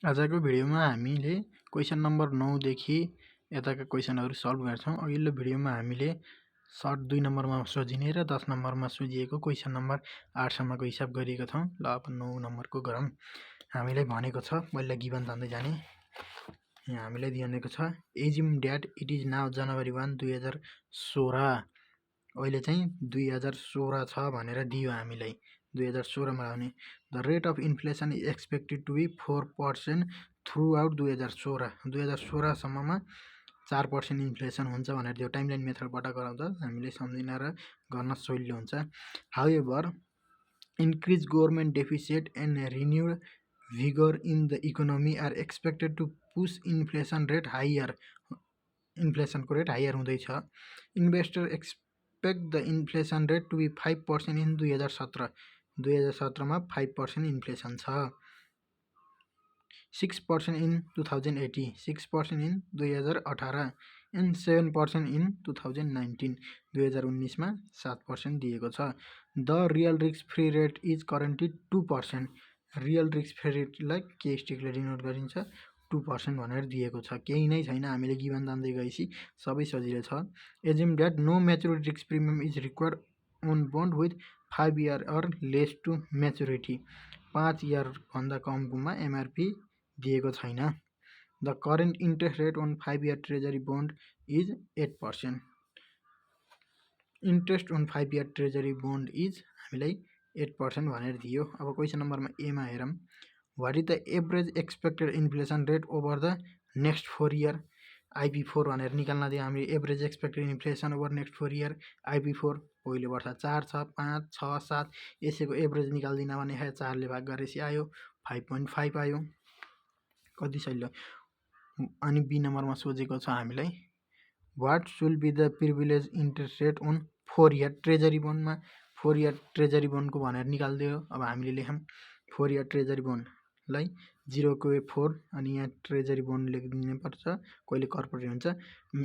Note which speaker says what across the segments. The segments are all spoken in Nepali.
Speaker 1: आजको भिडियोमा हामीले क्वेसन नम्बर 9 देखि यताका क्वेसनहरु सल्भ गर्छौं। अघिल्लो भिडियोमा हामीले सर्ट 2 नम्बरमा सोधिने र 10 नम्बरमा सोधिएको क्वेसन नम्बर 8 सम्मको हिसाब गरिएको छौं। ल अब 9 नम्बरको गरौँ। हामीलाई भनेको छ पहिला गिभन जान्दै जाने। यहाँ हामीलाई दिएको छ assume that it is now January 1 2016। अहिले चाहिँ 2016 छ भनेर दियो हामीलाई। 2016 मा आउने the rate of inflation is expected to be 4% throughout 2016 सम्ममा 4% इन्फ्लेसन हुन्छ भनेर त्यो टाइमलाइन मेथडबाट गराउँदा हामीले सम्झिन र गर्न सजिलो हुन्छ। However increased government deficit and renewed vigor in the economy are expected to push inflation rate higher. Inflation rate higher हुँदैछ। Investor expect the inflation rate to be 5% in 2017. 2017 मा 5% इन्फ्लेसन छ। 6% in 2018, 6% in 2018 and 7% in 2019. 2019 मा 7% दिएको छ। The real risk free rate is currently 2%. Real risk free रेटलाई के स्टिकले डिनोट गरिन्छ 2% भनेर दिएको छ। केही नै छैन, हामीले गिभन जान्दै गएपछि सबै सजिलो छ। Assume that no maturity risk premium is required on bond with 5 year or less to maturity. 5 year भन्दा कमकोमा एमआरपी दिएको छैन। The current interest rate on 5 year treasury bond is 8%. Interest on 5 year treasury bond is हामीलाई 8% भनेर दियो। अब क्वेसन नम्बरमा ए मा हेरौँ। What is the average expected inflation rate over the next 4 year? IP4 भनेर निकाल्न दियो। हामी average expected inflation over next 4 year IP4 पहिलो वर्ष 4 छ, 5 6 7 यसैको एभरेज निकाल्दिन भने 4 ले भाग गरेपछि आयो 5.5 आयो। कति सजिलो। अनि बी नम्बरमा सोधेको छ हामीलाई what should be the prevailing interest rate on 4 year treasury बोन्डमा 4 year ट्रेजरी बोन्डको भनेर निकाल्दियो। अब हामीले लेखौँ 4 year ट्रेजरी बोन्डलाई 0.4 अनि यहाँ ट्रेजरी बोन्ड लेखिदिनु पर्छ, कहिले कर्पोरेट हुन्छ।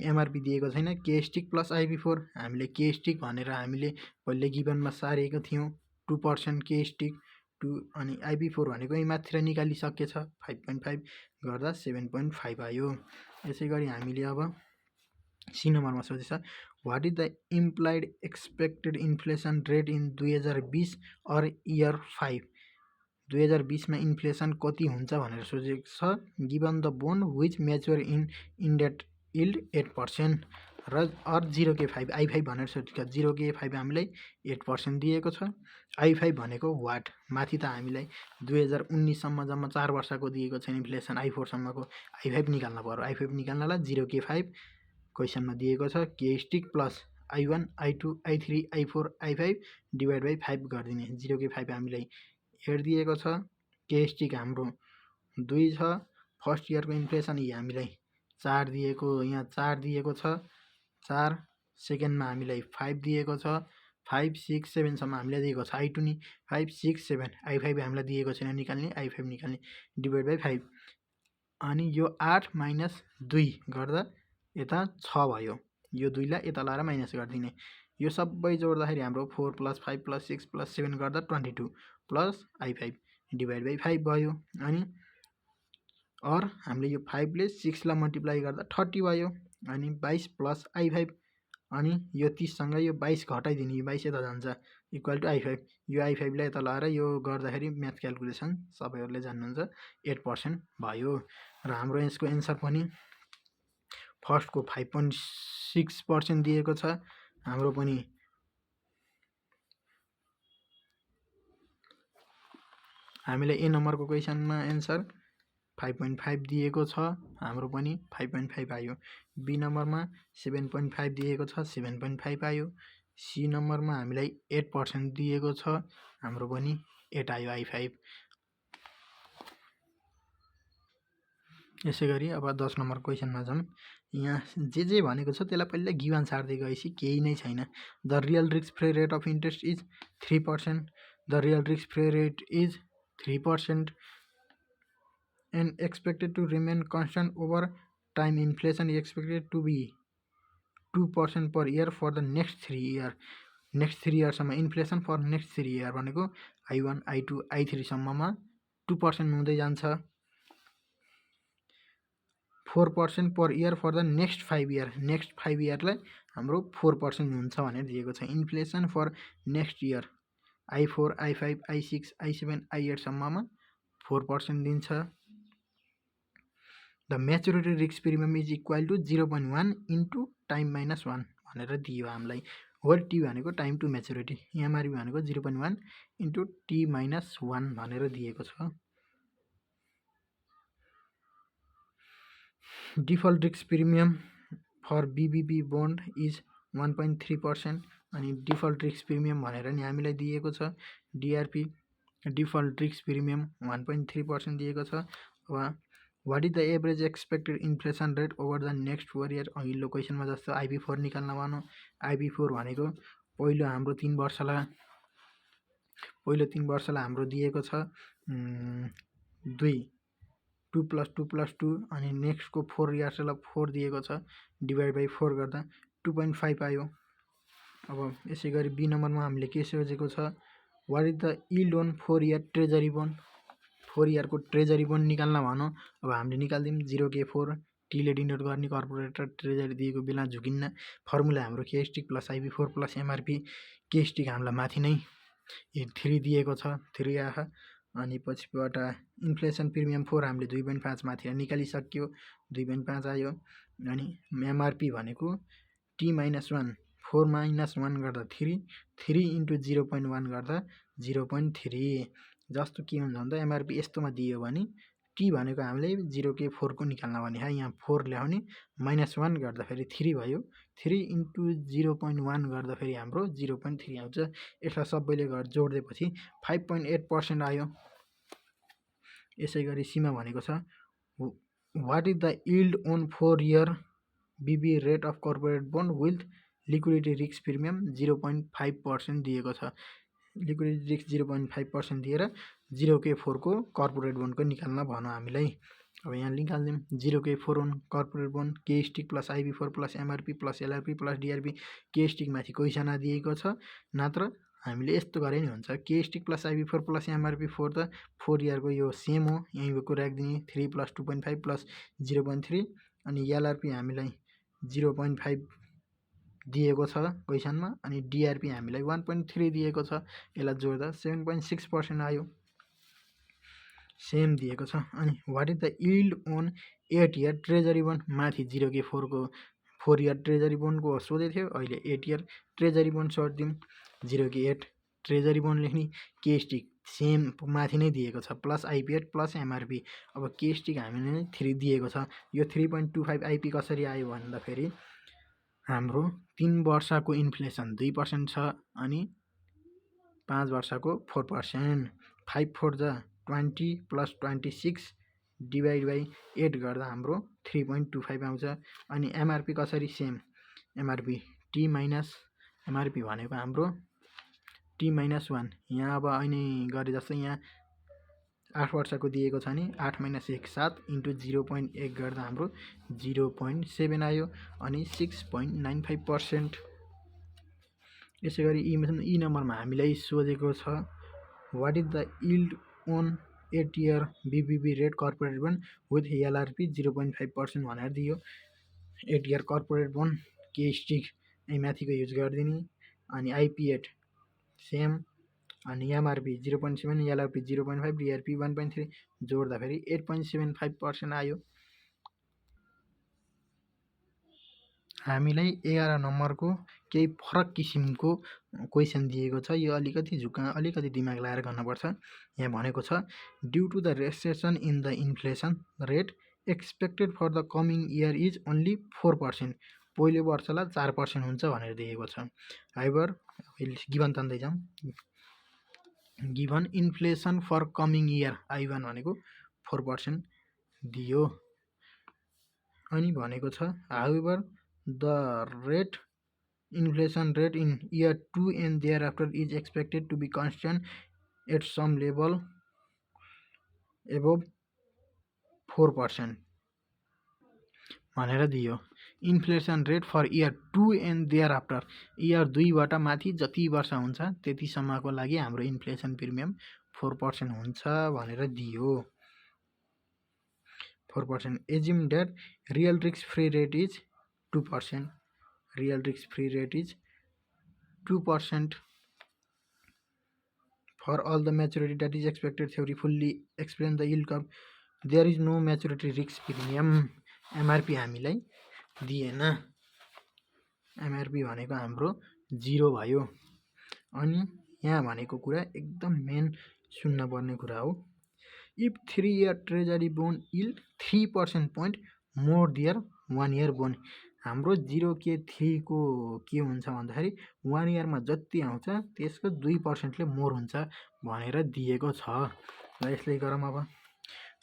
Speaker 1: एमआरपी दिएको छैन। के स्टिक प्लस IP4 हामीले के स्टिक भनेर हामीले पहिले गिभनमा सारेको थियौं 2% के स्टिक 2 अनि IP4 भनेको यही माथिर निकालिसकेछ 5.5 गर्दा 7.5 आयो। यसैगरी हामीले अब सी नम्बरमा सोधेछ what is the implied expected inflation rate in 2020 or year 5? 2020 मा इन्फ्लेसन कति हुन्छ भनेर सोधेको छ। Given the bond which mature in इन्डेट यिल्ड 8% र अर 0K5 I5 भनेर सोधेको छ। 0K5 हामीलाई 8% दिएको छ। I5 भनेको वाट माथि त हामीलाई 2019 सम्म जम्मा 4 वर्षको दिएको छ इन्फ्लेसन I4 सम्मको I5 निकाल्न पर्यो। I5 निकाल्नलाई 0K5 क्वेसनमा दिएको छ। के stick plus I1 I2 I3 I4 I5 divide by 5 गरिदिने। 0K5 हामीलाई 8 दिएको छ। के स्टिक हाम्रो 2 छ। फर्स्ट इयरको इन्फ्लेसन हामीलाई 4 दिएको, यहाँ 4 दिएको छ 4। सेकेन्डमा हामीलाई 5 दिएको छ 5 6 7 सम्म हामीलाई दिएको छ। I2 नि 5 6 7 I5 हामीलाई दिएको छैन, निकाल्ने I5 निकाल्ने डिभाइड बाइ 5 अनि यो 8 माइनस 2 गर्दा यता 6 भयो। यो 2 लाई यता लाएर माइनस गरिदिने। यो सबै जोड्दाखेरि हाम्रो 4 + 5 + 6 + 7 गर्दा 22 प्लस I5 डिभाइड बाइ 5 भयो। अनि और हामीले यो 5 ले 6 लाई मल्टिप्लाई गर्दा 30 भयो। अनि 22 प्लस I5 अनि यो 30 सँग यो 22 घटाइदिने, यो 22 यता जान्छ इक्वल टु I5। यो I5 लाई यता लाएर यो गर्दाखेरि म्याथ क्याल्कुलेसन सबैहरुले जान्नुहुन्छ 8% भयो। र हाम्रो यसको एन्सर पनि फर्स्टको 5.6% दिएको छ। हाम्रो पनि हामीलाई ए नम्बरको क्वेसनमा एन्सर 5.5 दिएको छ। हाम्रो पनि 5.5 आयो। बी नम्बरमा 7.5 दिएको छ, 7.5 आयो। सी नम्बरमा हामीलाई 8% दिएको छ, हाम्रो पनि 8 आयो I5। यसैगरी अब 10 नम्बर क्वेसनमा जाउँ। यहाँ जे भनेको छ त्यसलाई पहिला गिभन सार्दै गएपछि केही नै छैन। The real risk free rate of interest is 3%. The real risk free rate is 3% and expected to remain constant over time. Inflation is expected to be 2% per year for the next 3 year. next 3 year सम्म इन्फ्लेसन फर नेक्स्ट 3 year भनेको I1 I2 I3 सम्ममा 2% हुँदै जान्छ। 4% per year for the next 5 year, next 5 इयरलाई हाम्रो 4% हुन्छ भनेर दिएको छ। Inflation for next year I4, I5, I6, I7, I8 सम्ममा 4% दिन्छ। The maturity risk premium is equal to 0.1 into time minus 1 भनेर दियो हामीलाई। होल टी भनेको टाइम टु म्याचुरिटी, एमआरपी भनेको 0.1 इन्टु टी माइनस 1 भनेर दिएको छ। Default risk premium for BBB bond is 1.3% अनि डिफल्ट रिस्क प्रिमियम भनेर नि हामीलाई दिएको छ। डिआरपी डिफल्ट रिस्क प्रिमियम 1.3% दिएको छ। अब what is the average expected inflation rate over the next 4 year, अघिल्लो क्वेसनमा जस्तो आइबी4 निकाल्न भनौँ। आइबी4 भनेको पहिलो 3 वर्षलाई हाम्रो दिएको छ 2 अनि नेक्स्टको 4 इयर्सलाई 4 दिएको छ, डिभाइड बाई 4 गर्दा 2.5 आयो। अब यसै गरी बी नम्बरमा हामीले के सोचेको छ, what is the yield on 4 year treasury bond, 4 इयरको ट्रेजरी बोन्ड निकाल्न भनौँ। अब हामीले निकाल्दियौँ 0K4 टीले डिनोट गर्ने कर्पोरेट र ट्रेजरी दिएको बेला झुकिन्न। फर्मुला हाम्रो केस्टिक प्लस आइबी4 प्लस एमआरपी, केस्टिक हामीलाई माथि नै 3 दिएको छ, 3 आह। अनि पछिबाट इन्फ्लेसन प्रिमियम 4 हामीले 2.5 माथि निकालिसक्यो, 2.5 आयो। अनि एमआरपी भनेको टी माइनस 1, 4 माइनस 1 गर्दा 3, 3 इन्टु 0.1 गर्दा 0.3। जस्तो के हुन्छ भन्दा एमआरपी यस्तोमा दियो भने टी भनेको हामीले 0K4 को निकाल्न भने यहाँ 4 ल्याउने, माइनस 1 गर्दाखेरि 3 भयो, 3 इन्टु 0.1 गर्दाखेरि हाम्रो 0.3 आउँछ। यसलाई सबैले जोडिदिएपछि 5.8% आयो। यसै गरी सीमा भनेको छ what is the yield on 4 year BB rate of corporate bond with liquidity risk premium 0.5% दिएको छ। लिक्विडिटी रिस्क 0.5% दिएर 0K4 को कर्पोरेट बोन्डको निकाल्न भनौँ हामीलाई। अब यहाँ निकाल्दियौँ 0K4 अन कर्पोरेट बोन्ड, केस्टिक प्लस आइबी4 plus MRP plus LRP plus DRP, केस्टिक माथि क्वेसनमा दिएको छ, नत्र हामीले यस्तो गरे नि हुन्छ। केस्टिक प्लस आइबी4 प्लस एमआरपी 4 त 4 इयरको यो सेम हो, यहीँको राखिदिने 3 प्लस 2.5 प्लस 0.3 अनि एलआरपी हामीलाई 0.5 दिएको छ क्वेसनमा अनि डिआरपी हामीलाई 1.3 दिएको छ। यसलाई जोड्दा 7.6% आयो, सेम दिएको छ। अनि what is the yield on 8 year treasury bond, माथि 0K4 को 4 इयर ट्रेजरी बोन्डको सोधेको थियो, अहिले 8 इयर ट्रेजरी बोन्ड सोधिदिउँ। 0K8 ट्रेजरी बोन्ड लेख्ने, केस्टिक सेम माथि नै दिएको छ प्लस आइपी8 प्लस एमआरपी। अब केस्टिक हामीले 3 दिएको छ। यो 3.25 आइपी कसरी आयो भन्दाखेरि हाम्रो 3 वर्षको इन्फ्लेसन 2% छ अनि 5 वर्षको 4%, 5 4 जा 20 प्लस 26 डिभाइड बाई 8 गर्दा हाम्रो 3.25 आउँछ। अनि एमआरपी कसरी same, MRP T minus MRP भनेको हाम्रो टी माइनस 1, यहाँ अब अहिले गरे जस्तो यहाँ 8 वर्षको दिएको छ नि 8 माइनस 1 7 इन्टु 0.1 गर्दा हाम्रो 0.7 आयो अनि 6.95%। यसै गरी यी नम्बरमा हामीलाई सोधेको छ what is the yield on 8 year BBB rate corporate bond with LRP 0.5% भनेर दियो। 8 इयर कर्पोरेट बोन्ड केस्टिक यही माथिको युज गरिदिने अनि आइपी8 सेम अनि एमआरपी 0.7, एलआरपी 0.5, डिआरपी 1.3 जोड्दाखेरि 8.75% आयो। हामीलाई 11 नम्बरको केही फरक किसिमको क्वेसन दिएको छ। यो अलिकति दिमाग लगाएर गर्नुपर्छ। यहाँ भनेको छ due to the recession in the inflation rate expected for the coming year is only 4%, पहिलो वर्षलाई 4% हुन्छ भनेर दिएको छ। हाइबर गिभन तान्दै जाउँ, given inflation for coming year I1 भनेको 4% दियो। अनि भनेको छ however the rate inflation rate in year 2 and thereafter is expected to be constant at some level above 4% भनेर दियो। Inflation rate for year 2 and thereafter, year 2बाट माथि जति वर्ष हुन्छ त्यतिसम्मको लागि हाम्रो इन्फ्लेसन प्रिमियम 4% हुन्छ भनेर दियो। 4%. Assume that real risk-free rate is 2%. Real risk-free rate is 2% for all the maturity that is expected. Theory fully explain the yield curve. There is no maturity risk premium. MRP हामीलाई दिएन, MRP भनेको हाम्रो 0 भयो। अनि यहाँ भनेको कुरा एकदम मेन सुन्न पर्ने कुरा हो। If 3-year treasury bond yield 3% point more their 1-year bond, हाम्रो 0K3 को के हुन्छ भन्दाखेरि 1 इयरमा जति आउँछ त्यसको 2% ले मोर हुन्छ भनेर दिएको छ। ल यसले गरौँ। अब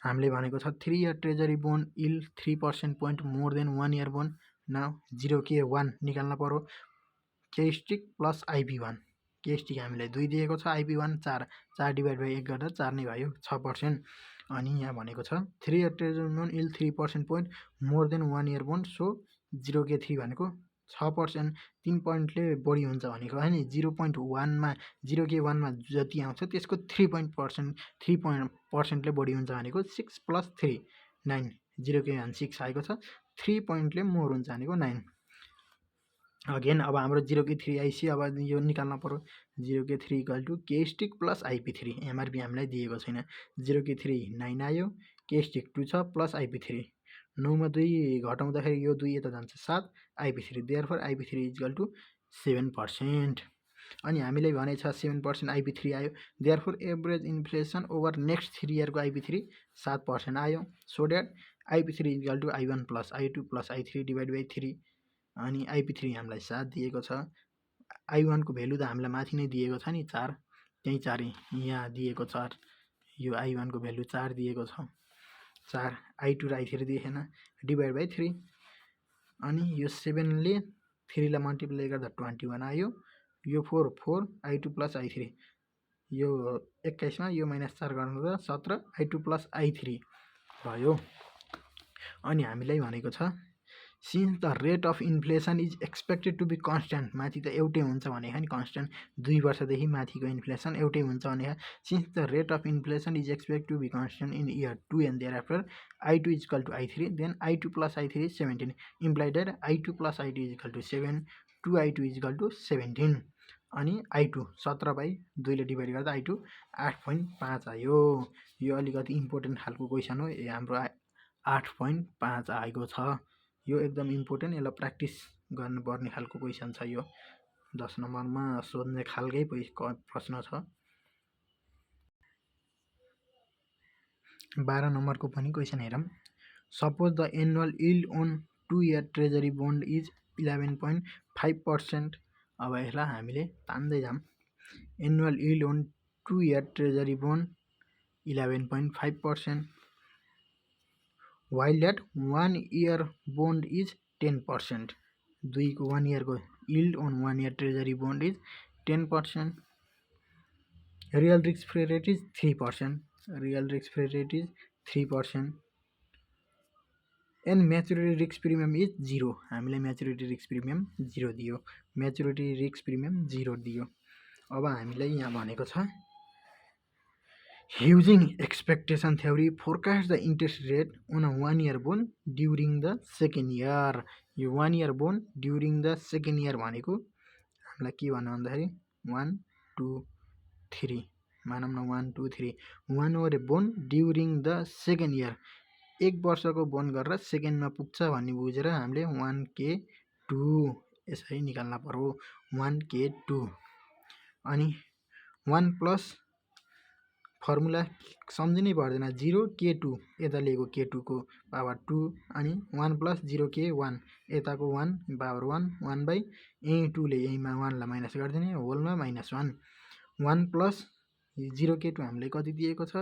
Speaker 1: हामीले भनेको छ 3-year treasury bond yield 3% point more than 1 year bond. Now 0K1 निकाल्न पर्यो, K stick plus IP1। K stick हामीलाई 2 दिएको छ, IP1 4, 4 डिभाइड बाई 1 गर्दा 4 नै भयो, 6%। अनि यहाँ भनेको छ 3-year treasury bond yield 3% point more than 1 year bond, so 0K3 भनेको 6%, 3 पोइन्टले बढी हुन्छ भनेको हैन। 0.1 मा 0K1 मा जति आउँछ त्यसको 3% ले बढी हुन्छ भनेको 6 + 3 9, 0K1 6 आएको छ, 3 पोइन्टले मोर हुन्छ भनेको 9। अगेन अब हाम्रो 0K3 आइसक्यो। अब यो निकाल्न पर्यो, 0K3 = K stick plus IP3। MRP हामीलाई दिएको छैन। 0K3 9 आयो, K stick 2 छ प्लस IP3, 9 मा 2 घटाउँदाखेरि यो 2 यता जान्छ 7, IP3 देयरफोर IP3 = 7%। अनि हामीलाई भने छ 7% IP3 आयो, therefore average inflation over next 3 year को IP3 7% आयो, so that IP3 = I1 + I2 + I3 divide by 3। अनि IP3 हामीलाई 7 दिएको छ, I1 को भ्यालु त हामीलाई माथि नै दिएको छ नि 4, त्यही 4 यहाँ दिएको छ, यो I1 को भ्यालु 4 दिएको छ, 4, I2 र I3 दिएन, डिवाइड बाई 3। अनि यो 7 ले 3 लाई मल्टिप्लाई गर्दा 21 आयो, यो 4 4 I2 + I3, यो 21 मा यो -4 गर्दा 17 I2 + I3 भयो। अनि हामीलाई भनेको छ since the rate of inflation is expected to be constant, माथि त एउटै हुन्छ भनेको नि, कन्स्टेन्ट 2 वर्षदेखि माथिको इन्फ्लेसन एउटै हुन्छ भनेको। since the rate of inflation is expected to be constant in year 2 and thereafter, I2 = I3, then I2 + I3 is 17, implied that I2 + I2 = 7, 2I2 = 17। अनि I2 17/2 ले डिभाइड गर्दा I2 8.5 आयो। यो अलिकति इम्पोर्टेन्ट खालको क्वेसन हो, हाम्रो 8.5 आएको छ। यो एकदम इम्पोर्टेन्ट, यसलाई प्र्याक्टिस गर्नुपर्ने खालको क्वेसन छ। यो 10 नम्बरमा सोध्ने खालकै प्रश्न छ। 12 नम्बरको पनि क्वेसन हेरौँ। Suppose the annual yield on 2-year treasury bond is 11.5%। अब यसलाई हामीले तान्दै जाम। Annual yield on 2-year treasury bond 11.5%, while that 1 year bond is 10%। 1 year को yield on 1 year treasury bond is 10%। real risk free rate is 3%, real risk free rate is 3%, and maturity risk premium is 0। हामीलाई maturity risk premium 0 दियो, maturity risk premium 0 दियो। अब हामीलाई यहाँ भनेको छ using expectation theory forecast the interest rate on a 1 year bond during the second year। यो 1 year bond during the second year भनेको हामीलाई के भन्नु भन्दाखेरि 1 2 3 मानौँ न 1 2 3 1 year bond during the second year, 1 वर्षको बोन्ड गरेर सेकेन्डमा पुग्छ भन्ने बुझेर हामीले 1K2 यसरी निकाल्न पर्यो, 1K2। अनि 1 प्लस फर्मुला सम्झिनै पर्दैन, 0K2 यता लिएको K2 को पावर 2, अनि 1 + 0K1 यताको 1 पावर 1, 1 / यही 2 ले यहीमा 1 लाई माइनस गरिदिने, होलमा -1, 1 + 0K2 हामीलाई कति दिएको छ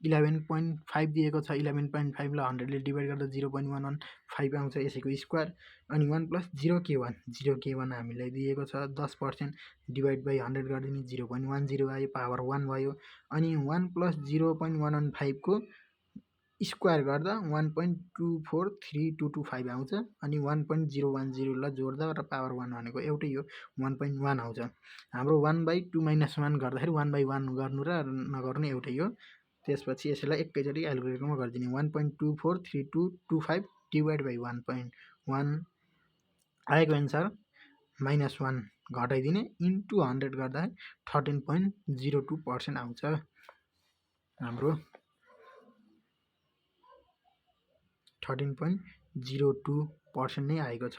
Speaker 1: 11.5 दिएको छ। 11.5 लाई 100 ले डिभाइड गर्दा 0.115 आउँछ, यसैको स्क्वायर। अनि 1 + 0K1, 0K1 हामीलाई दिएको छ 10%, डिभाइड बाई 100 गरिदिने 0.10 आयो, पावर 1 भयो। अनि 1 + 0.115 को स्क्वायर गर्दा 1.243225 आउँछ। अनि 1.010 लाई जोड्दा र पावर 1 भनेको एउटै हो, 1.1 आउँछ। हाम्रो 1/2 - 1 गर्दाखेरि 1/1 गर्नु र नगर्नु एउटै हो, त्यसपछि यसलाई एकैचोटि क्यालकुलेटरमा गरिदिने 1.243225 डिभाइड बाई 1.1 आएको एन्सर -1 घटाइदिने इन्टु 100 गर्दा 13.02% आउँछ हाम्रो 13.02% नै आएको छ।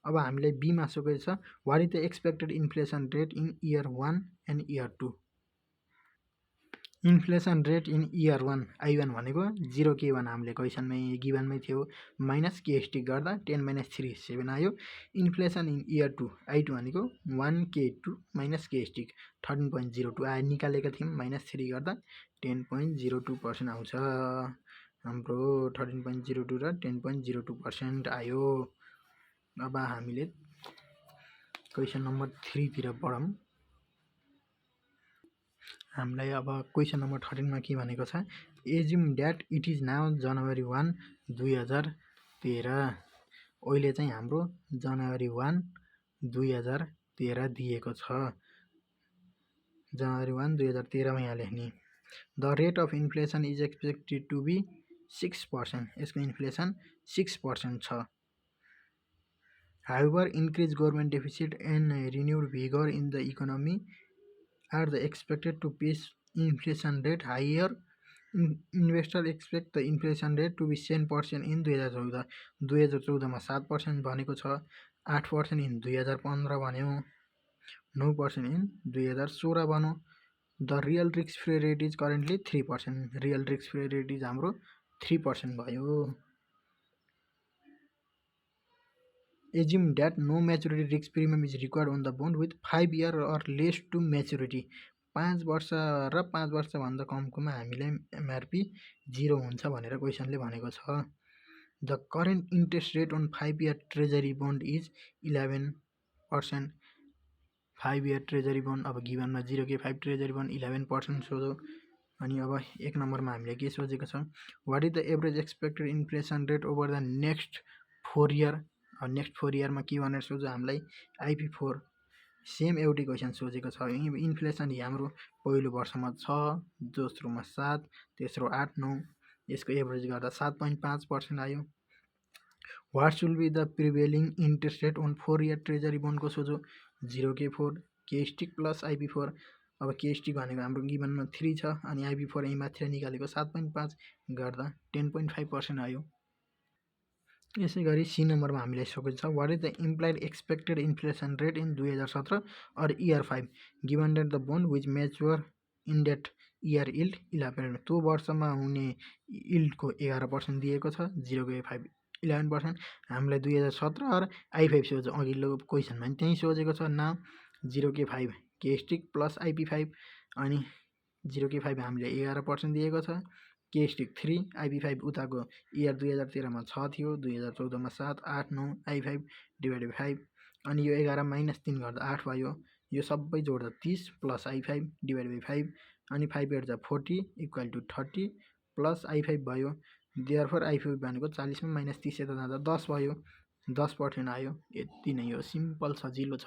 Speaker 1: अब हामीलाई बीमा सोधेको छ what is the expected inflation rate in year 1 and year 2। Inflation rate in year 1 I1 भनेको 0K1 हामीले क्वेसनमै गिभनमै थियो माइनस केएसटी गर्दा 10 - 3 7 आयो। इन्फ्लेसन इन इयर 2 I2 भनेको 1K2 माइनस केएसटी 13.02 आयो निकालेका थियौँ -3 गर्दा 10.02% आउँछ हाम्रो 13.02 र 10.02% आयो। अब हामीले क्वेसन नम्बर 3 तिर पढौँ। हामीलाई अब क्वेसन नम्बर 13 मा के भनेको छ assume that it is now January 1 2013। अहिले चाहिँ हाम्रो जनवरी 1 2013 दिएको छ। जनवरी 1 2013 मा यहाँ लेख्ने the rate of inflation is expected to be 6%। यसको इन्फ्लेसन 6% छ। However increase government deficit and renewed vigour in the economy are the expected to push inflation rate higher. Investor expect the inflation rate to be 7% in 2014। 2014 मा 7% भनेको छ, 8% इन 2015 भन्यो, 9% इन 2016 भन्यो। The real risk free rate is currently 3%। Real risk free rate is हाम्रो 3% भयो। Assume that no maturity risk premium is required on the bond with 5 year or less to maturity। 5 वर्ष र 5 वर्षभन्दा कमकोमा हामीलाई एमआरपी 0 हुन्छ भनेर क्वेसनले भनेको छ। The current interest rate on 5 year treasury bond is 11%। 5 year treasury bond अब गिभनमा 0K5 ट्रेजरी बन्ड 11% सोधो। अनि अब 1 नम्बरमा हामीले के सोचेको छ what is the average expected inflation rate over the next 4 year। Next 4 इयरमा के भनेर सोध्छ हामीलाई IP4 सेम एउटै क्वेसन सोचेको छ। इन्फ्लेसन हाम्रो पहिलो वर्षमा 6, दोस्रोमा 7, तेस्रो 8 9, यसको एभरेज गर्दा 7.5% आयो। What should be the prevailing interest rate on 4 year treasury बन्डको सोचो 0K4 केस्टिक प्लस IP4। अब केस्टिक भनेको हाम्रो गिभनमा 3 छ अनि IP4 यही माथि निकालेको 7.5 गर्दा 10.5% आयो। यसै गरी सी नम्बरमा हामीलाई सोधेको छ what is the implied expected inflation rate in 2017 और year 5 given that the bond which mature in that year yield 11। त्यो वर्षमा हुने इल्डको 11% दिएको छ, 0K5 11%। हामीलाई 2017 और I5 सोध्छ, अघिल्लो क्वेसनमा पनि त्यही सोचेको छ। नाउ 0K5 केस्टिक प्लस IP5 अनि 0K5 हामीले 11% दिएको छ, केस्टिक 3 IP5 उताको इयर 2013 मा 6 थियो, 2014 मा 7 8 9 I5 डिभाइड बाई 5 अनि यो 11 - 3 गर्दा 8 भयो। यो सबै जोड्दा 30 प्लस I5 डिभाइड बाई 5 अनि 5 8 जा 40 इक्वल टु 30 प्लस I5 भयो। देयरफोर I5 भनेको 40 मा -30 यता जाँदा 10 भयो, 10% आयो। यति नै हो, सिम्पल सजिलो छ।